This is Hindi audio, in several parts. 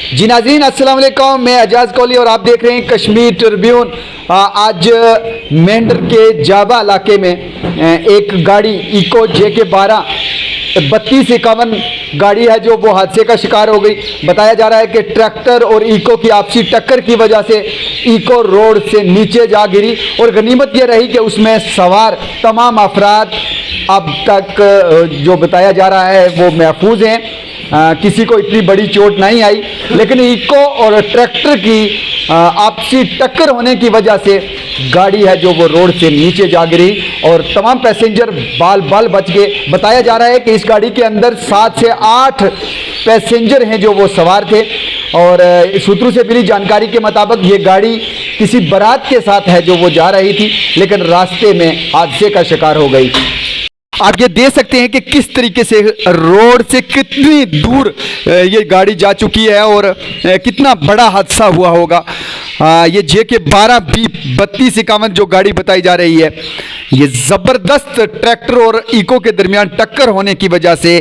जी नाज़रीन, अस्सलाम वालेकुम। मैं एजाज कोहली और आप देख रहे हैं कश्मीर ट्रिब्यून। आज मेंढर के जाबा इलाके में एक गाड़ी इको JK-12 3251 गाड़ी है जो वो हादसे का शिकार हो गई। बताया जा रहा है कि ट्रैक्टर और इको की आपसी टक्कर की वजह से इको रोड से नीचे जा गिरी और गनीमत यह रही कि उसमें सवार तमाम अफराद अब तक जो बताया जा रहा है वो महफूज हैं। किसी को इतनी बड़ी चोट नहीं आई, लेकिन इको और ट्रैक्टर की आपसी टक्कर होने की वजह से गाड़ी है जो वो रोड से नीचे जा गिरी और तमाम पैसेंजर बाल बाल बच गए। बताया जा रहा है कि इस गाड़ी के अंदर 7 से 8 पैसेंजर हैं जो वो सवार थे और सूत्रों से मिली जानकारी के मुताबिक ये गाड़ी किसी बारात के साथ है जो वो जा रही थी, लेकिन रास्ते में हादसे का शिकार हो गई। आप ये देख सकते हैं कि किस तरीके से रोड से कितनी दूर ये गाड़ी जा चुकी है और कितना बड़ा हादसा हुआ होगा। ये JK-12 B 3251 जो गाड़ी बताई जा रही है, ये ज़बरदस्त ट्रैक्टर और इको के दरमियान टक्कर होने की वजह से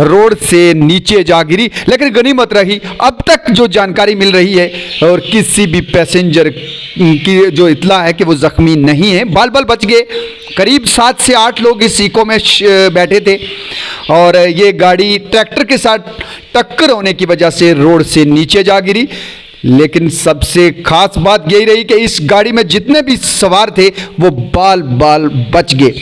रोड से नीचे जा गिरी, लेकिन गनीमत रही अब तक जो जानकारी मिल रही है और किसी भी पैसेंजर की जो इतला है कि वो ज़ख्मी नहीं है, बाल बाल बच गए। करीब 7 से 8 लोग इस इको में बैठे थे और ये गाड़ी ट्रैक्टर के साथ टक्कर होने की वजह से रोड से नीचे जा गिरी। लेकिन सबसे खास बात यही रही कि इस गाड़ी में जितने भी सवार थे वो बाल बाल बच गए।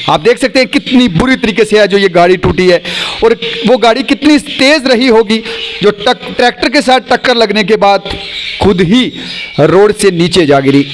आप देख सकते हैं कितनी बुरी तरीके से है जो ये गाड़ी टूटी है और वो गाड़ी कितनी तेज़ रही होगी जो ट्रैक्टर के साथ टक्कर लगने के बाद खुद ही रोड से नीचे जा गिरी।